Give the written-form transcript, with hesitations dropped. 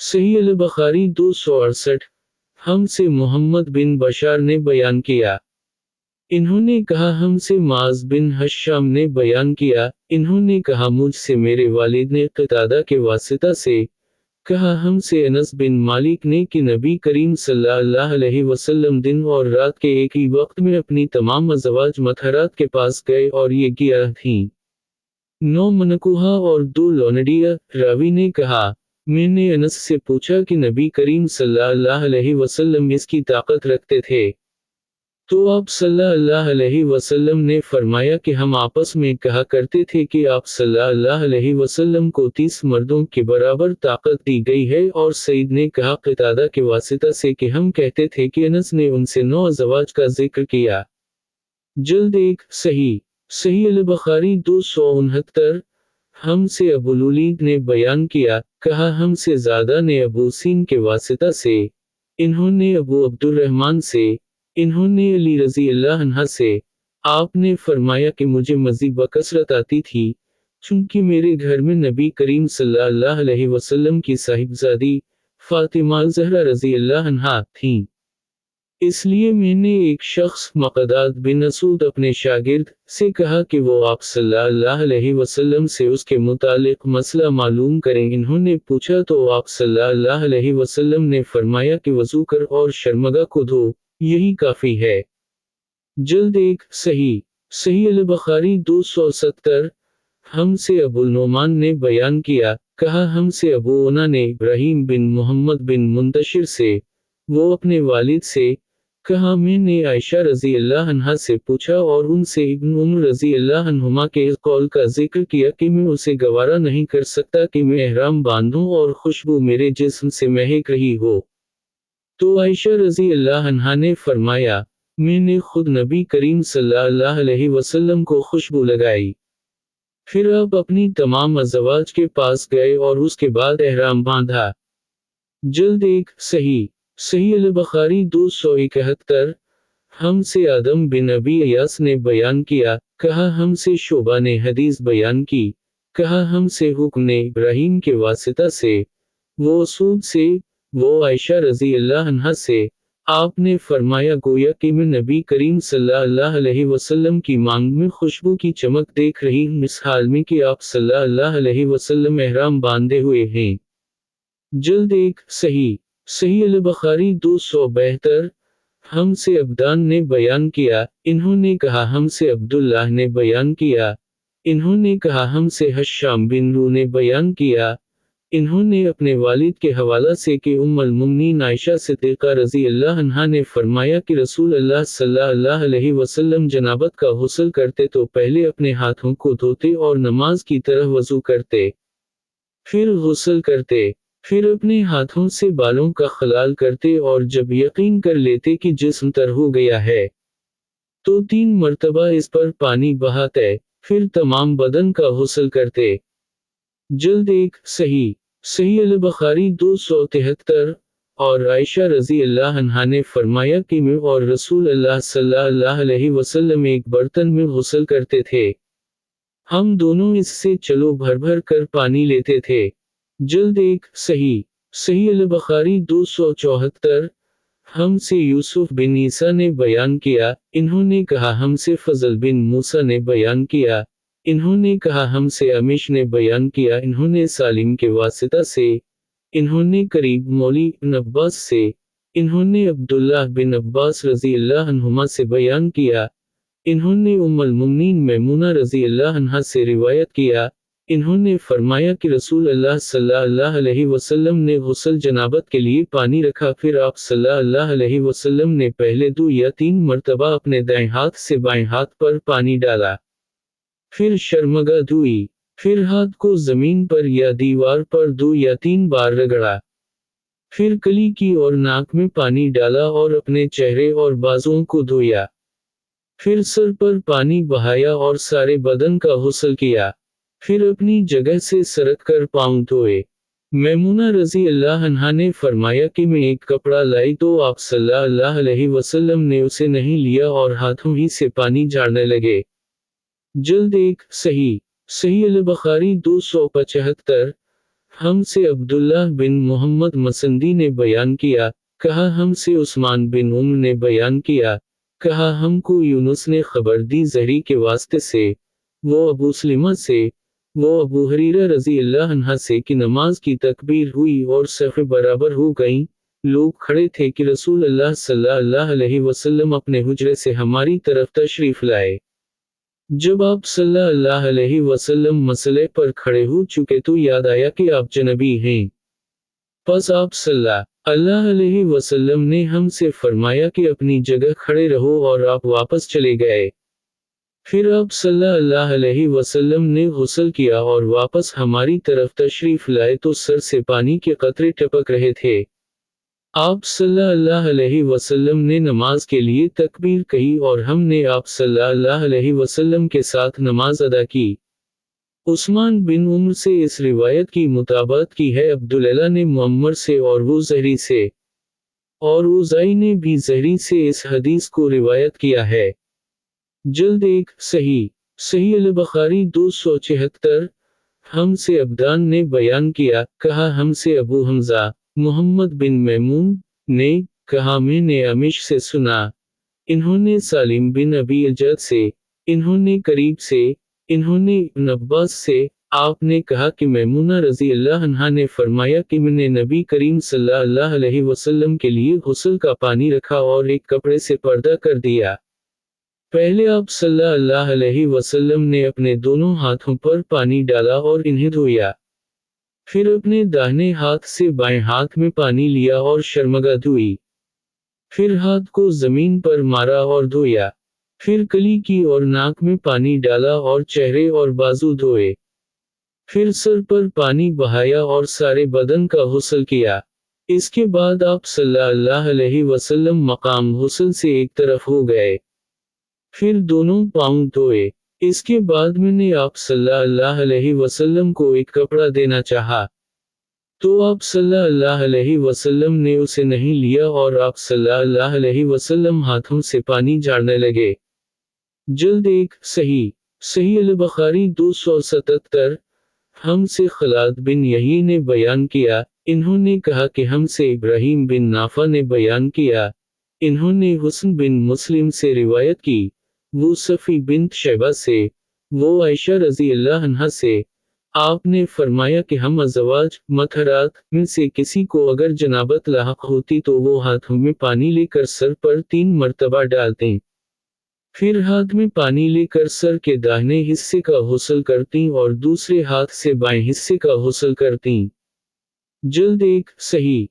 सही अल-बुखारी 268। हमसे मोहम्मद बिन बशार ने बयान किया, इन्होंने कहा हमसे माज़ बिन हश्शाम ने बयान किया, इन्होंने कहा मुझसे मेरे वालिद ने क़तादा के वासिता से कहा हमसे अनस बिन मालिक ने कि नबी करीम सल्लल्लाहु अलैहि वसल्लम दिन और रात के एक ही वक्त में अपनी तमाम अज़वाज मतहरात के पास गए और ये 11 थीं। 9 मनकुहा और 2 लौनडिया। रावी ने कहा, मैंने अनस से पूछा कि नबी करीम सल्लल्लाहु अलैहि वसल्लम इसकी ताकत रखते थे। तो आप सल्लल्लाहु अलैहि वसल्लम ने फरमाया कि हम आपस में कहा करते थे कि आप सल्लल्लाहु अलैहि वसल्लम को 30 मर्दों के बराबर ताकत दी गई है, और सईद ने कहा क़तादा के वासिता से कि हम कहते थे कि अनस ने उनसे 9 अज़वाज का जिक्र किया। जल्द 1 सही अल-बुखारी 269। हमसे अबुल वलीद ने बयान किया, कहा हमसे ज़ादा ने अबू सीन के वासिता से, इन्होंने अबू अब्दुर्रहमान से, इन्होंने अली रज़ी अल्लाह अन्हा से, आपने फरमाया कि मुझे मज़ी बकसरत आती थी, चूंकि मेरे घर में नबी करीम सल्लल्लाहु अलैहि वसल्लम की साहिबजादी फ़ातिमा ज़हरा रज़ी अल्लाह अन्हा थीं। इसलिए मैंने एक शख्स मक़दाद बिन असूद अपने शागिर्द से कहा कि वो आप सल्लल्लाहु अलैहि वसल्लम से उसके मुतालिक मसला मालूम करें। इन्होंने पूछा तो आप सल्लल्लाहु अलैहि वसल्लम ने फरमाया कि वज़ू कर और शर्मगा को धो, यही काफ़ी है। जल्द 1 सही अल-बुखारी 270। हमसे अबुल नोमान ने बयान किया, कहा हमसे अबू उना ने इब्राहीम बिन मोहम्मद बिन मुंतशिर से, वो अपने वालिद से, कहा मैंने आयशा रज़ी अल्लाह अन्हा से पूछा और उनसे इब्न उम्र रज़ी अल्लाह अन्हुमा के इस कौल का जिक्र किया कि मैं उसे गवारा नहीं कर सकता कि मैं एहराम बांधूं और खुशबू मेरे जिस्म से महक रही हो। तो आयशा रज़ी अल्लाह अन्हा ने फरमाया, मैंने खुद नबी करीम सल्लल्लाहु अलैहि वसल्लम को खुशबू लगाई। फिर आप अपनी तमाम अज़वाज के पास गए और उसके बाद एहराम बांधा। जल्द 1 सही अल-बुखारी 271। हमसे आदम बिन अबी अयास ने बयान किया, कहा हमसे शोबा ने हदीस बयान की, कहा हमसे हुक्म ने इब्राहीम के वासिता से, वो असूद से, वो आयशा रज़ी अल्लाह अन्हा से, आपने फरमाया गोया कि मैं नबी करीम सल्लल्लाहु अलैहि वसल्लम की मांग में खुशबू की चमक देख रही हूं, इस हाल में कि आप सल्लल्लाहु अलैहि वसल्लम एहराम बांधे हुए हैं। जल्द 1 सही अल-बुखारी 272। हमसे अब्दान ने बयान किया, इन्होंने कहा हमसे अब्दुल्लाह ने बयान किया, इन्होंने कहा हमसे हश्शाम बिन रू ने बयान किया, इन्होंने अपने वालिद के हवाला से कि उम्मुल मुमिनीन आयशा सिद्दीक़ा रज़ी अल्लाह अन्हा ने फरमाया कि रसूल अल्लाह सल्लल्लाहु अलैहि वसल्लम जनाबत का गुस्ल करते तो पहले अपने हाथों को धोते और नमाज की तरह वज़ू करते, फिर गुस्ल करते, फिर अपने हाथों से बालों का खलाल करते और जब यकीन कर लेते कि जिस्म तर हो गया है, तो 3 मर्तबा इस पर पानी बहाते, फिर तमाम बदन का गुस्ल करते। जल्द 1 सही अल-बुखारी 273। और आयशा रज़ी अल्लाह अन्हा ने फरमाया कि मैं और रसूल अल्लाह सल्लल्लाहु अलैहि वसल्लम एक बर्तन में गुस्ल करते थे। हम दोनों इससे चलो भर भर कर पानी लेते थे। जल्द 1 सही अल-बुखारी 274। हमसे यूसुफ बिन ईसा ने बयान किया, इन्होंने कहा हमसे फज़ल बिन मूसा ने बयान किया, इन्होंने कहा हमसे अमीश ने बयान किया, इन्होंने सालिम के वासिता से, इन्होंने करीब मौली इब्न अब्बास से, इन्होंने अब्दुल्लाह बिन अब्बास रज़ी अल्लाह अन्हुमा से बयान किया, इन्होंने उम्मुल मुमिनीन मैमूना रज़ी अल्लाह अन्हा से रिवायत किया, इन्होंने फरमाया कि रसूल अल्लाह सल्लल्लाहु अलैहि वसल्लम ने गुस्ल जनाबत के लिए पानी रखा, फिर आप सल्लल्लाहु अलैहि वसल्लम ने पहले 2 या 3 मर्तबा अपने दाएं हाथ से बाएं हाथ पर पानी डाला, फिर शर्मगा धुई, फिर हाथ को जमीन पर या दीवार पर 2 या 3 बार रगड़ा, फिर कली की और नाक में पानी डाला और अपने चेहरे और बाजुओं को धोया, फिर सर पर पानी बहाया और सारे बदन का गुस्ल किया, फिर अपनी जगह से सरक कर पाँव धोए। मैमूना रज़ी अल्लाह अन्हा ने फरमाया कि मैं एक कपड़ा लाई तो आप सल्लल्लाहु अलैहि वसल्लम ने उसे नहीं लिया और हाथों ही से पानी झाड़ने लगे। जल्द 1 सही अल-बुखारी 275। ہم سے عبداللہ بن محمد مسندی نے بیان کیا، کہا ہم سے عثمان بن عمر نے بیان کیا، کہا ہم کو یونس نے خبر دی زہری کے واسطے سے، وہ ابو سلمہ سے، وہ ابو ہریرہ رضی اللہ عنہ سے کہ نماز کی تکبیر ہوئی اور صفیں برابر ہو گئیں، لوگ کھڑے تھے کہ رسول اللہ صلی اللہ علیہ وسلم اپنے حجرے سے ہماری طرف تشریف لائے۔ جب آپ صلی اللہ علیہ وسلم مسئلے پر کھڑے ہو چکے تو یاد آیا کہ آپ جنبی ہیں۔ پس آپ صلی اللہ علیہ وسلم نے ہم سے فرمایا کہ اپنی جگہ کھڑے رہو اور آپ واپس چلے گئے۔ پھر آپ صلی اللہ علیہ وسلم نے غسل کیا اور واپس ہماری طرف تشریف لائے تو سر سے پانی کے قطرے ٹپک رہے تھے۔ آپ صلی اللہ علیہ وسلم نے نماز کے لیے تکبیر کہی اور ہم نے آپ صلی اللہ علیہ وسلم کے ساتھ نماز ادا کی۔ عثمان بن عمر سے اس روایت کی مطابقت کی ہے، عبداللہ نے معمر سے اور وہ زہری سے، اور اوزائی نے بھی زہری سے اس حدیث کو روایت کیا ہے۔ جلد 1 صحیح البخاری 274۔ ہم سے عبدان نے بیان کیا، کہا ہم سے ابو حمزہ محمد بن میمون نے، کہا میں نے عمیش سے سنا، انہوں نے سالم بن ابی الجعد سے، انہوں نے قریب سے، انہوں نے ابن عباس سے، آپ نے کہا کہ میمونہ رضی اللہ عنہا نے فرمایا کہ میں نے نبی کریم صلی اللہ علیہ وسلم کے لیے غسل کا پانی رکھا اور ایک کپڑے سے پردہ کر دیا۔ پہلے آپ صلی اللہ علیہ وسلم نے اپنے دونوں ہاتھوں پر پانی ڈالا اور انہیں دھویا۔ پھر اپنے داہنے ہاتھ سے بائیں ہاتھ میں پانی لیا اور شرمگاہ دھوئی۔ پھر ہاتھ کو زمین پر مارا اور دھویا۔ پھر کلی کی اور ناک میں پانی ڈالا اور چہرے اور بازو دھوئے۔ پھر سر پر پانی بہایا اور سارے بدن کا غسل کیا۔ اس کے بعد آپ صلی اللہ علیہ وسلم مقام غسل سے ایک طرف ہو گئے۔ پھر دونوں پاؤں دھوئے۔ اس کے بعد میں نے آپ صلی اللہ علیہ وسلم کو ایک کپڑا دینا چاہا، تو آپ صلی اللہ علیہ وسلم نے اسے نہیں لیا اور آپ صلی اللہ علیہ وسلم ہاتھوں سے پانی جھاڑنے لگے۔ جلد 1 صحیح البخاری 277۔ ہم سے خلاد بن یحیی نے بیان کیا، انہوں نے کہا کہ ہم سے ابراہیم بن نافع نے بیان کیا، انہوں نے حسن بن مسلم سے روایت کی، وہ صفی بنت شیبہ سے، وہ عائشہ رضی اللہ عنہا سے، آپ نے فرمایا کہ ہم ازواج مطہرات میں سے کسی کو اگر جنابت لاحق ہوتی تو وہ ہاتھوں میں پانی لے کر سر پر 3 مرتبہ ڈالتیں، پھر ہاتھ میں پانی لے کر سر کے داہنے حصے کا غسل کرتیں اور دوسرے ہاتھ سے بائیں حصے کا غسل کرتیں۔ جلد 1